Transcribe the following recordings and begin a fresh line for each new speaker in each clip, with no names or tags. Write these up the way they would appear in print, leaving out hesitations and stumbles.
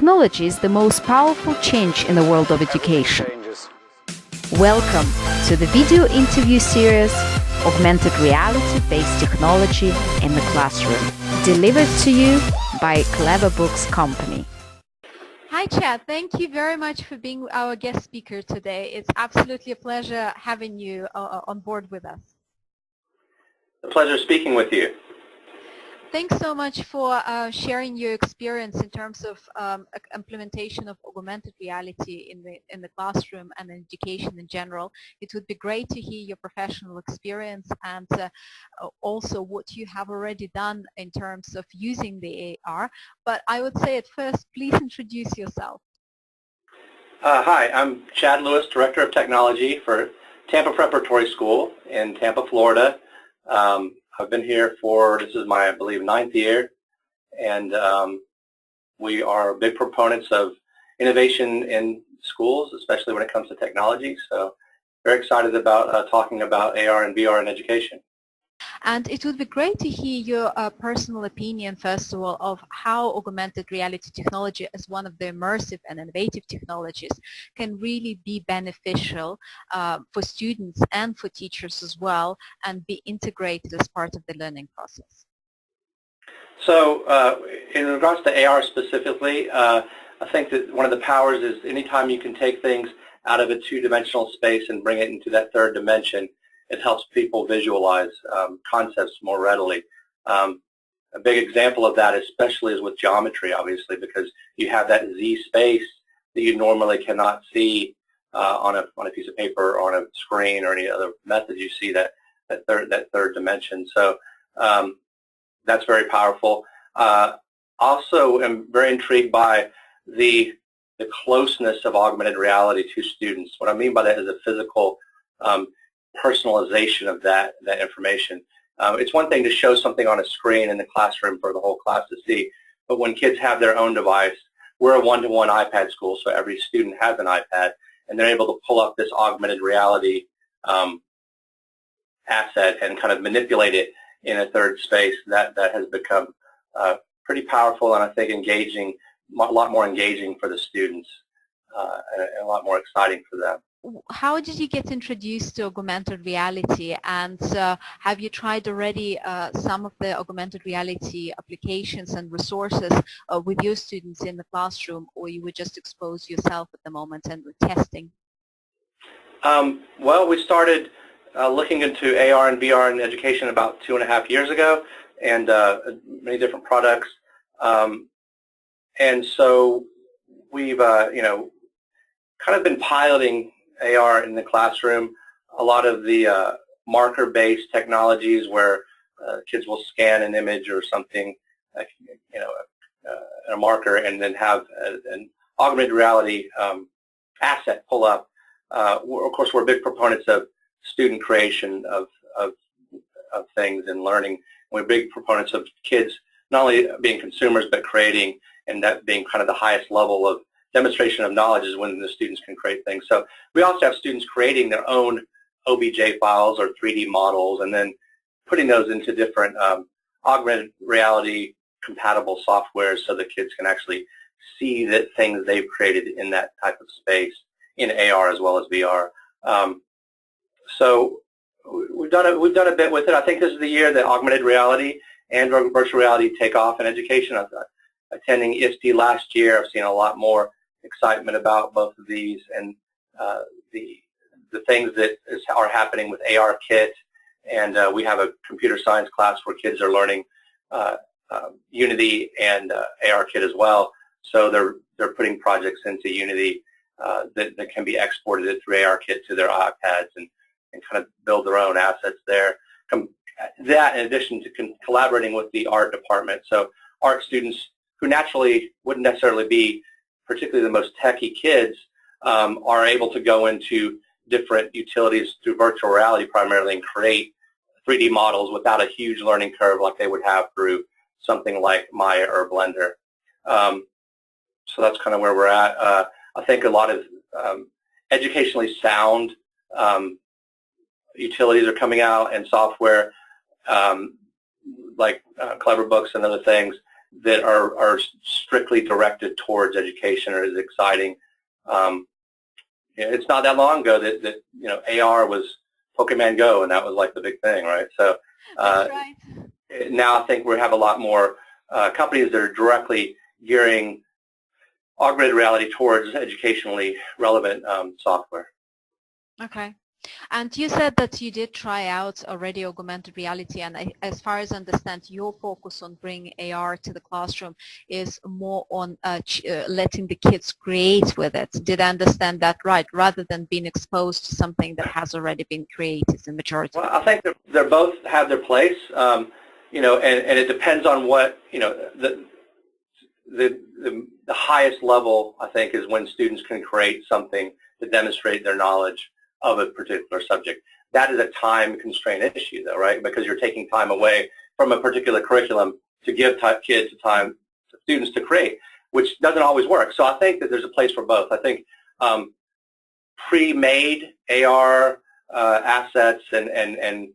technology is the most powerful change in the world of education. Welcome to the video interview series, Augmented Reality-Based Technology in the Classroom, delivered to you by Clever Books Company.
Hi Chad, thank you very much for being our guest speaker today. It's absolutely a pleasure having you on board with us.
A pleasure speaking with you.
Thanks so much for sharing your experience in terms of implementation of augmented reality in the classroom and in education in general. It would be great to hear your professional experience and also what you have already done in terms of using the AR. But I would say at first, please introduce yourself.
Hi, I'm Chad Lewis, Director of Technology for Tampa Preparatory School in Tampa, Florida. I've been here for, this is my, I believe, 9th year, and we are big proponents of innovation in schools, especially when it comes to technology. So very excited about talking about AR and VR in education.
And it would be great to hear your personal opinion, first of all, of how augmented reality technology as one of the immersive and innovative technologies can really be beneficial for students and for teachers as well and be integrated as part of the learning process.
So in regards to AR specifically, I think that one of the powers is anytime you can take things out of a two-dimensional space and bring it into that third dimension, it helps people visualize concepts more readily. A big example of that especially is with geometry, obviously, because you have that Z space that you normally cannot see on a piece of paper or on a screen or any other method. You see that third dimension. So that's very powerful. Also, I'm very intrigued by the closeness of augmented reality to students. What I mean by that is a physical personalization of that information. It's one thing to show something on a screen in the classroom for the whole class to see, but when kids have their own device, we're a one-to-one iPad school, so every student has an iPad, and they're able to pull up this augmented reality asset and kind of manipulate it in a third space. That has become pretty powerful and I think engaging, a lot more engaging for the students and a lot more exciting for them.
How did you get introduced to augmented reality, and have you tried already some of the augmented reality applications and resources with your students in the classroom, or you would just expose yourself at the moment and were testing?
Well, we started looking into AR and VR in education about 2.5 years ago, and many different products. And so we've, kind of been piloting AR in the classroom. A lot of the marker-based technologies where kids will scan an image or something, like, a marker, and then have an augmented reality asset pull up. Of course, we're big proponents of student creation of things and learning. We're big proponents of kids not only being consumers but creating, and that being kind of the highest level of demonstration of knowledge is when the students can create things. So we also have students creating their own OBJ files or 3D models and then putting those into different augmented reality compatible softwares so the kids can actually see the things they've created in that type of space in AR as well as VR. So we've done a bit with it. I think this is the year that augmented reality and virtual reality take off in education. Attending ISTE last year, I've seen a lot more excitement about both of these, and the things that are happening with AR Kit, and we have a computer science class where kids are learning Unity and AR Kit as well. So they're putting projects into Unity that can be exported through AR Kit to their iPads and kind of build their own assets there. That in addition to collaborating with the art department. So art students who naturally wouldn't necessarily be particularly the most techie kids are able to go into different utilities through virtual reality primarily and create 3D models without a huge learning curve like they would have through something like Maya or Blender. So that's kind of where we're at. I think a lot of educationally sound utilities are coming out and software like Clever Books and other things that are strictly directed towards education is exciting. It's not that long ago that AR was Pokemon Go, and that was like the big thing, right? So
That's right.
now I think we have a lot more companies that are directly gearing augmented reality towards educationally relevant software.
Okay. And you said that you did try out already augmented reality, and as far as I understand, your focus on bringing AR to the classroom is more on letting the kids create with it. Did I understand that right? Rather than being exposed to something that has already been created in majority.
Well, I think they're both have their place, and it depends on what, the highest level, I think, is when students can create something to demonstrate their knowledge of a particular subject. That is a time-constrained issue, though, right? Because you're taking time away from a particular curriculum to give students to create, which doesn't always work. So I think that there's a place for both. I think pre-made AR assets and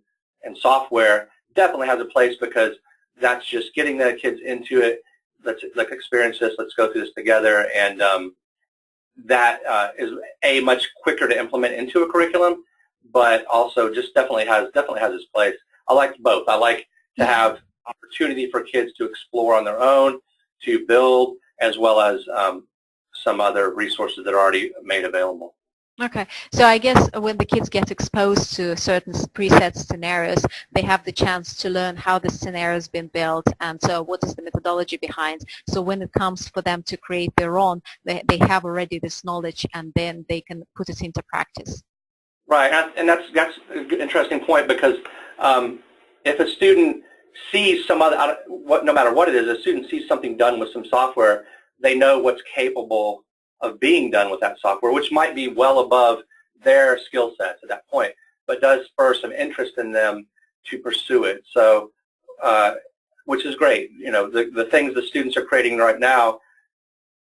software definitely has a place, because that's just getting the kids into it. Let's experience this. Let's go through this together, and that is much quicker to implement into a curriculum, but also just definitely has its place. I like both. I like to have opportunity for kids to explore on their own, to build, as well as some other resources that are already made available.
Okay, so I guess when the kids get exposed to certain preset scenarios, they have the chance to learn how the scenario has been built, and so what is the methodology behind. So when it comes for them to create their own, they have already this knowledge, and then they can put it into practice.
Right, and that's an interesting point, because if a student sees some other, no matter what it is, a student sees something done with some software, they know what's capable of being done with that software, which might be well above their skill sets at that point, but does spur some interest in them to pursue it. So, which is great. The things the students are creating right now,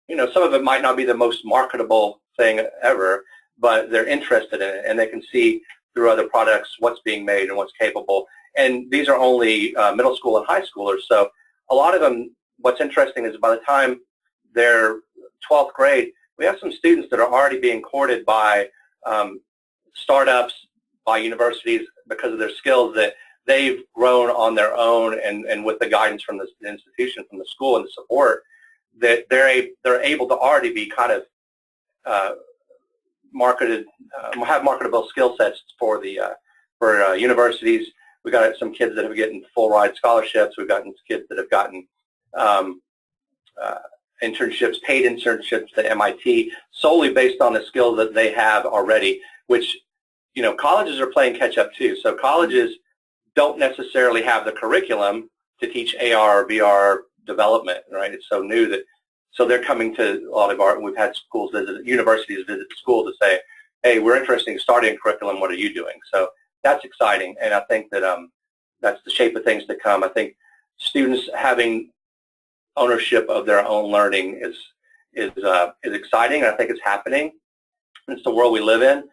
some of it might not be the most marketable thing ever, but they're interested in it, and they can see through other products what's being made and what's capable. And these are only middle school and high schoolers, so a lot of them, what's interesting is by the time they're 12th grade, we have some students that are already being courted by startups, by universities, because of their skills that they've grown on their own, and with the guidance from the institution, from the school, and the support, that they're able to already be kind of have marketable skill sets for universities. We've got some kids that have gotten full ride scholarships. We've gotten kids that have gotten internships, paid internships at MIT, solely based on the skills that they have already, which, colleges are playing catch up too. So colleges don't necessarily have the curriculum to teach AR or VR development, right? It's so new so they're coming to a lot of we've had universities visit the school to say, hey, we're interested in starting a curriculum, what are you doing? So that's exciting, and I think that that's the shape of things to come. I think students having ownership of their own learning is exciting, and I think it's happening. It's the world we live in.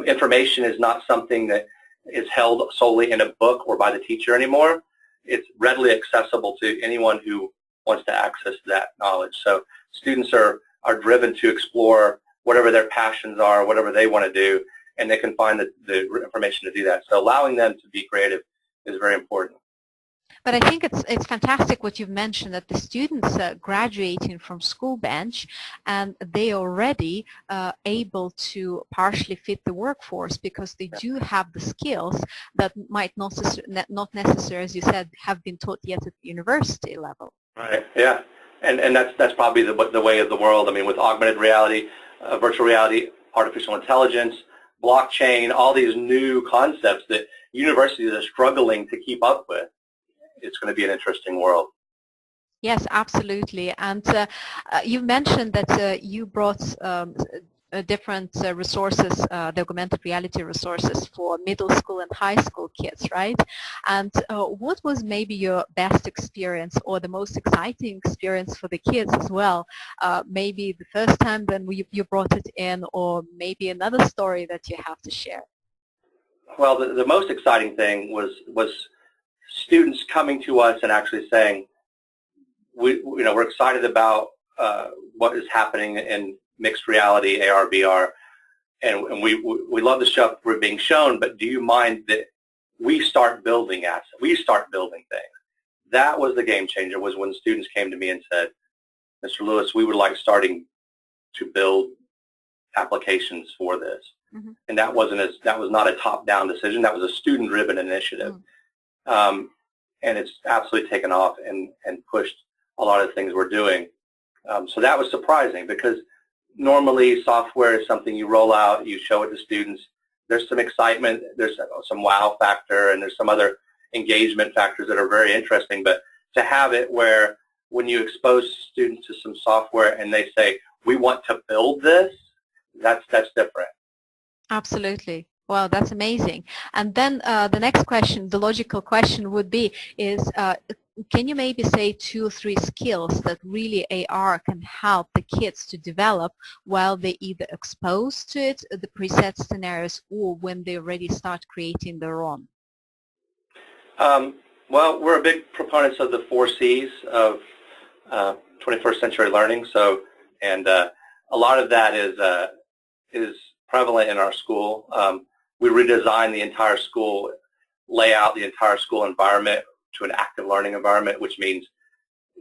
Information is not something that is held solely in a book or by the teacher anymore. It's readily accessible to anyone who wants to access that knowledge. So students are driven to explore whatever their passions are, whatever they want to do, and they can find the information to do that. So allowing them to be creative is very important.
But I think it's fantastic what you've mentioned, that the students graduating from school bench, and they already able to partially fit the workforce, because they do have the skills that might not necessarily, as you said, have been taught yet at the university level.
Right. Yeah, and that's probably the way of the world. I mean, with augmented reality, virtual reality, artificial intelligence, blockchain, all these new concepts that universities are struggling to keep up with. It's going to be an interesting world.
Yes, absolutely. And you mentioned that you brought different resources, the augmented reality resources for middle school and high school kids, right? And what was maybe your best experience, or the most exciting experience for the kids as well? Maybe the first time when you brought it in, or maybe another story that you have to share?
Well, the most exciting thing was students coming to us and actually saying, we're excited about what is happening in mixed reality, AR, VR, and we love the stuff we're being shown. But do you mind that we start building assets? We start building things. That was the game changer. Was when students came to me and said, "Mr. Lewis, we would like starting to build applications for this." Mm-hmm. And that was not a top-down decision. That was a student-driven initiative. Mm-hmm. And it's absolutely taken off and pushed a lot of the things we're doing. So that was surprising, because normally software is something you roll out, you show it to students. There's some excitement, there's some wow factor, and there's some other engagement factors that are very interesting. But to have it where when you expose students to some software and they say, "We want to build this," that's different.
Absolutely. Wow, that's amazing. And then the next question, the logical question would be, can you maybe say 2 or 3 skills that really AR can help the kids to develop while they either exposed to it, the preset scenarios, or when they already start creating their own?
Well, we're a big proponents of the 4 C's of 21st century learning. So, and a lot of that is prevalent in our school. We redesigned the entire school layout, the entire school environment to an active learning environment, which means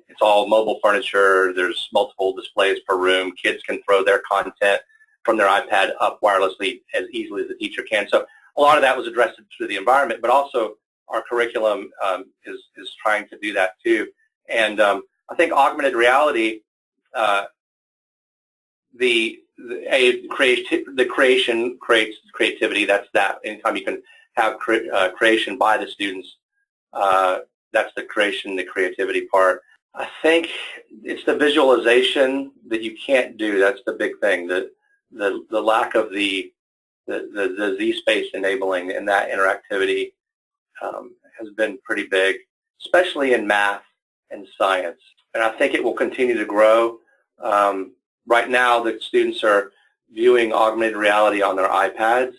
it's all mobile furniture. There's multiple displays per room. Kids can throw their content from their iPad up wirelessly as easily as the teacher can. So a lot of that was addressed through the environment, but also our curriculum is trying to do that too. And I think augmented reality, the creation creates creativity. That's that. Anytime you can have creation by the students, that's the creation, the creativity part. I think it's the visualization that you can't do. That's the big thing. The lack of the Z-space enabling and that interactivity has been pretty big, especially in math and science. And I think it will continue to grow. Right now, the students are viewing augmented reality on their iPads,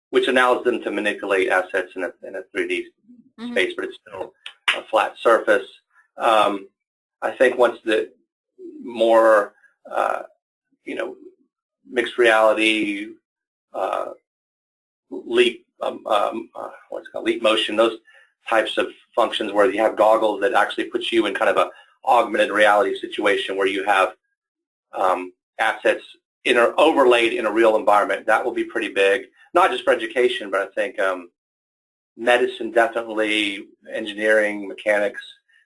which allows them to manipulate assets in a 3D mm-hmm. space, but it's still a flat surface. I think once the more, mixed reality, leap, leap motion, those types of functions where you have goggles that actually put you in kind of a augmented reality situation where you have assets overlaid in a real environment. That will be pretty big, not just for education, but I think medicine definitely, engineering, mechanics,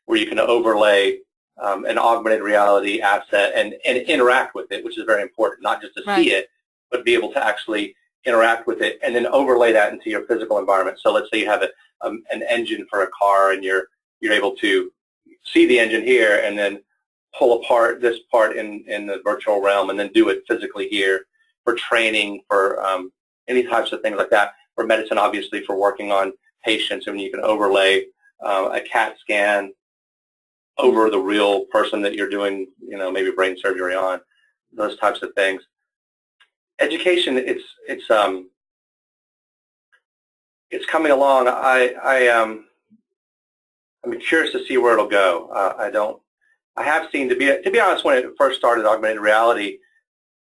where you can overlay an augmented reality asset and interact with it, which is very important, not just to see it, but be able to actually interact with it and then overlay that into your physical environment. So let's say you have an engine for a car and you're able to see the engine here and then pull apart this part in the virtual realm and then do it physically here for training, for any types of things like that. For medicine, obviously, for working on patients, and you can overlay a CAT scan over the real person that you're doing, maybe brain surgery on, those types of things. Education, it's coming along. I'm curious to see where it'll go. I have seen, to be honest, when it first started, augmented reality,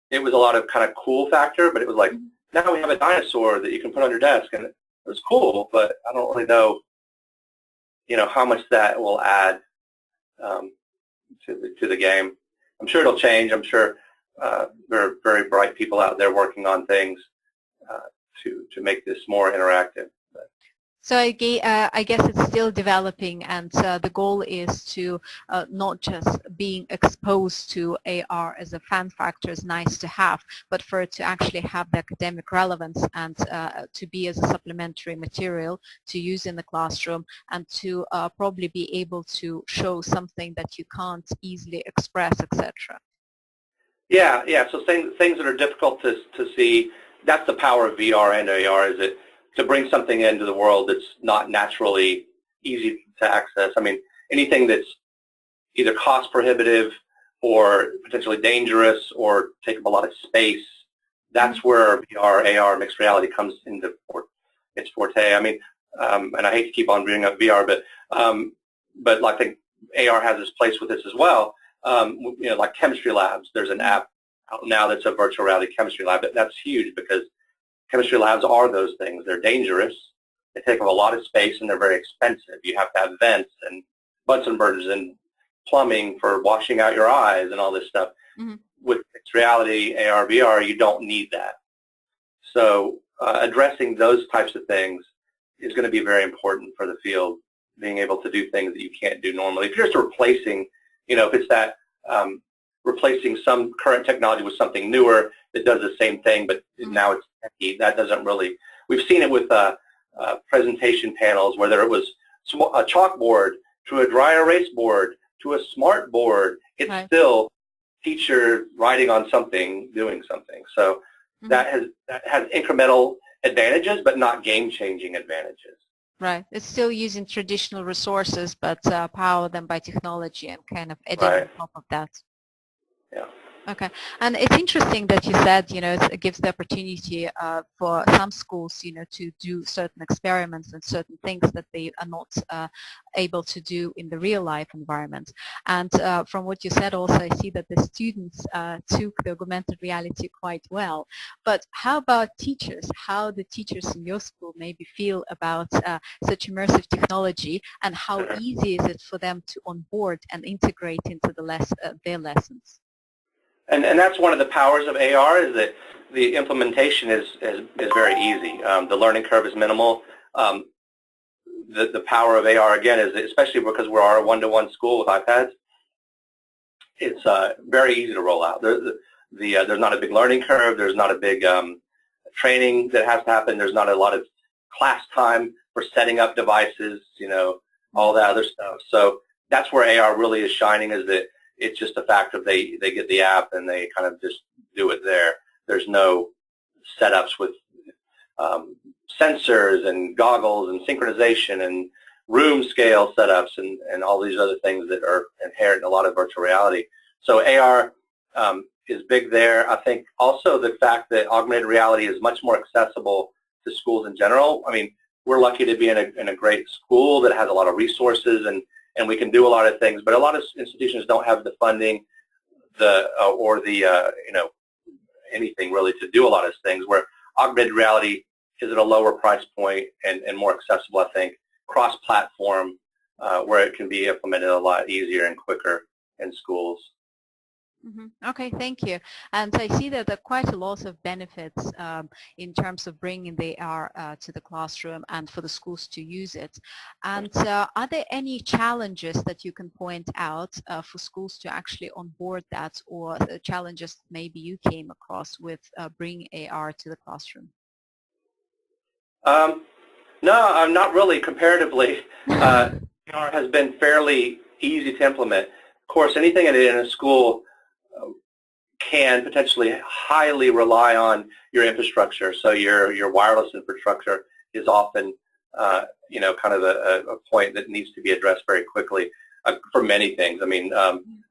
it was a lot of kind of cool factor, but it was like, now we have a dinosaur that you can put on your desk, and it was cool, but I don't really know, how much that will add to the game. I'm sure it'll change. I'm sure there are very bright people out there working on things to make this more interactive.
So I guess it's still developing, and the goal is to not just being exposed to AR as a fan factor is nice to have, but for it to actually have the academic relevance and to be as a supplementary material to use in the classroom, and to probably be able to show something that you can't easily express, etc.
Yeah. So things that are difficult to see, that's the power of VR and AR, is it to bring something into the world that's not naturally easy to access. I mean, anything that's either cost prohibitive or potentially dangerous or take up a lot of space, that's where VR, AR, mixed reality comes into its forte. I mean, and I hate to keep on bringing up VR, but I think AR has its place with this as well. Like chemistry labs. There's an app out now that's a virtual reality chemistry lab. That's huge because chemistry labs are those things. They're dangerous. They take up a lot of space and they're very expensive. You have to have vents and Bunsen burners and plumbing for washing out your eyes and all this stuff.
Mm-hmm.
With mixed reality, AR, VR, you don't need that. So addressing those types of things is going to be very important for the field, being able to do things that you can't do normally. If you're just replacing, if it's that replacing some current technology with something newer that does the same thing, but now it's techy, that doesn't really, we've seen it with presentation panels, whether it was a chalkboard to a dry erase board to a smart board, it's still teacher writing on something, doing something. So that has incremental advantages, but not game-changing advantages.
Right. It's still using traditional resources, but power them by technology and kind of adding on top of that.
Yeah.
Okay. And it's interesting that you said, it gives the opportunity for some schools, to do certain experiments and certain things that they are not able to do in the real life environment. And from what you said also, I see that the students took the augmented reality quite well. But how about teachers? How the teachers in your school maybe feel about such immersive technology, and how easy is it for them to onboard and integrate into their lessons?
And that's one of the powers of AR, is that the implementation is very easy. The learning curve is minimal. The power of AR, again, is especially because we're a one-to-one school with iPads, it's very easy to roll out. There's not a big learning curve. There's not a big training that has to happen. There's not a lot of class time for setting up devices, all that other stuff. So that's where AR really is shining, is that it's just a fact of they get the app and they kind of just do it there. There's no setups with sensors and goggles and synchronization and room scale setups and all these other things that are inherent in a lot of virtual reality. So AR is big there. I think also the fact that augmented reality is much more accessible to schools in general. I mean, we're lucky to be in a great school that has a lot of resources and we can do a lot of things, but a lot of institutions don't have the funding, or anything really to do a lot of things, where augmented reality is at a lower price point and more accessible, I think, cross-platform, where it can be implemented a lot easier and quicker in schools.
Okay, thank you. And I see that there are quite a lot of benefits in terms of bringing the AR to the classroom and for the schools to use it. And are there any challenges that you can point out for schools to actually onboard that, or challenges maybe you came across with bringing AR to the classroom?
No, not really. Comparatively, AR has been fairly easy to implement. Of course, anything in a school can potentially highly rely on your infrastructure. So your wireless infrastructure is often, kind of a point that needs to be addressed very quickly for many things. I mean,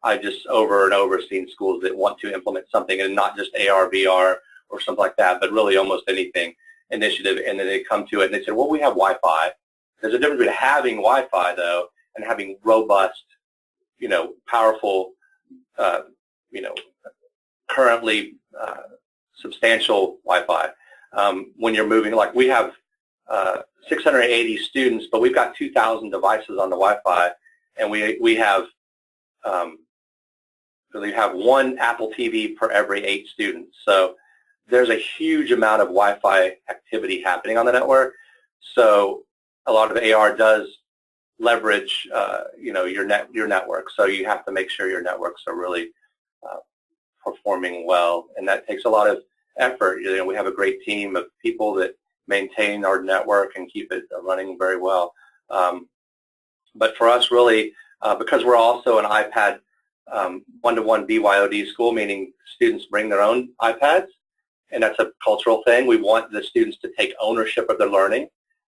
I just over and over seen schools that want to implement something, and not just AR, VR, or something like that, but really almost anything initiative, and then they come to it and they say, well, we have Wi-Fi. There's a difference between having Wi-Fi, though, and having robust, powerful, currently substantial Wi-Fi. When you're moving, like we have 680 students, but we've got 2,000 devices on the Wi-Fi, and we have one Apple TV per every 8 students. So there's a huge amount of Wi-Fi activity happening on the network. So a lot of AR does leverage, your network. So you have to make sure your networks are really performing well, and that takes a lot of effort. We have a great team of people that maintain our network and keep it running very well. But for us, really, because we're also an iPad one-to-one BYOD school, meaning students bring their own iPads, and that's a cultural thing. We want the students to take ownership of their learning.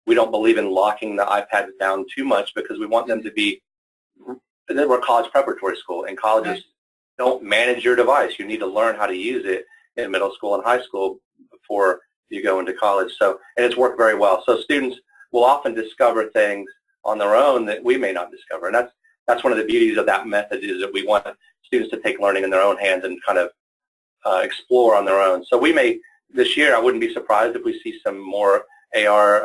We don't believe in locking the iPads down too much, because we want them to be, we're a college preparatory school, and colleges don't manage your device. You need to learn how to use it in middle school and high school before you go into college. So, and it's worked very well. So students will often discover things on their own that we may not discover, and that's one of the beauties of that method, is that we want students to take learning in their own hands and kind of explore on their own. So we may, this year, I wouldn't be surprised if we see some more AR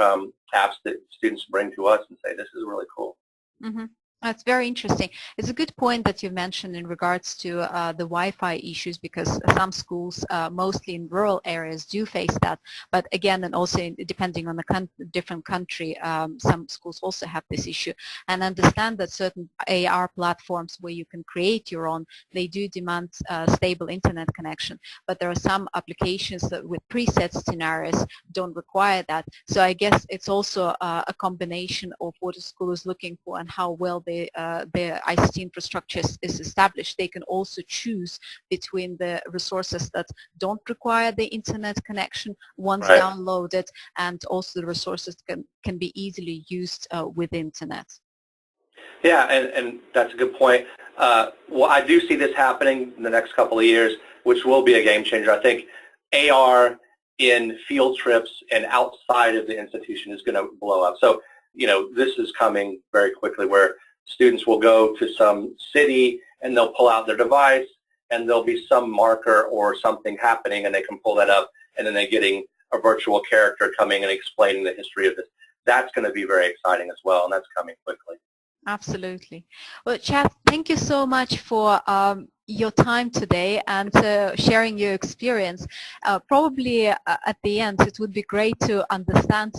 apps that students bring to us and say, this is really cool.
Mm-hmm. That's very interesting. It's a good point that you mentioned in regards to the Wi-Fi issues, because some schools, mostly in rural areas, do face that. But again, and also depending on the different country, some schools also have this issue. And understand that certain AR platforms where you can create your own, they do demand stable internet connection. But there are some applications that with preset scenarios don't require that. So I guess it's also a combination of what a school is looking for and how well their ICT infrastructure is established. They can also choose between the resources that don't require the internet connection once
Right.
downloaded, and also the resources can be easily used with internet.
Yeah, and that's a good point. Well, I do see this happening in the next couple of years, which will be a game changer. I think AR in field trips and outside of the institution is going to blow up. So, this is coming very quickly, where students will go to some city and they'll pull out their device and there'll be some marker or something happening and they can pull that up, and then they're getting a virtual character coming and explaining the history of this. That's going to be very exciting as well, and that's coming quickly.
Absolutely. Well, Chad, thank you so much for your time today and sharing your experience. Probably at the end, it would be great to understand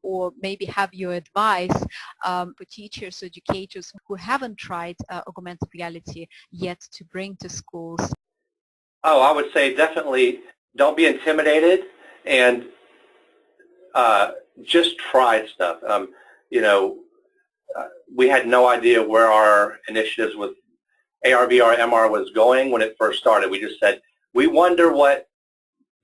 or maybe have your advice for teachers, educators who haven't tried augmented reality yet to bring to schools.
Oh, I would say definitely don't be intimidated, and just try stuff. We had no idea where our initiatives with AR, VR, MR was going when it first started. We just said, we wonder what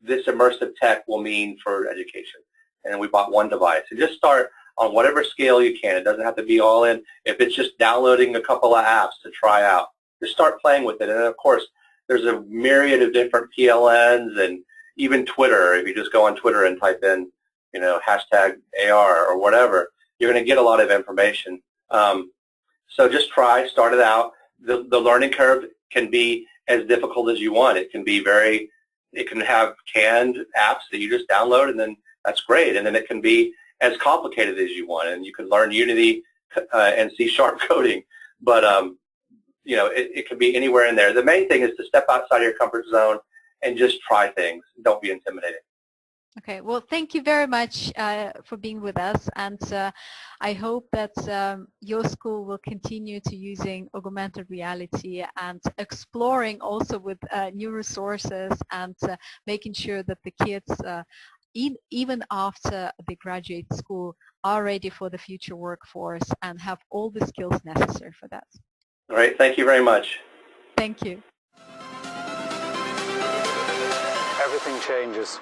this immersive tech will mean for education. And we bought one device. And just start on whatever scale you can. It doesn't have to be all in. If it's just downloading a couple of apps to try out, just start playing with it. And of course, there's a myriad of different PLNs and even Twitter. If you just go on Twitter and type in, hashtag AR or whatever, you're going to get a lot of information. So just start it out. The learning curve can be as difficult as you want. It can have canned apps that you just download, and then that's great. And then it can be as complicated as you want, and you can learn Unity and C# coding. But it can be anywhere in there. The main thing is to step outside of your comfort zone and just try things. Don't be intimidated.
Okay, well, thank you very much for being with us, and I hope that your school will continue to using augmented reality and exploring also with new resources, and making sure that the kids, even after they graduate school, are ready for the future workforce and have all the skills necessary for that.
All right, thank you very much.
Thank you.
Everything changes.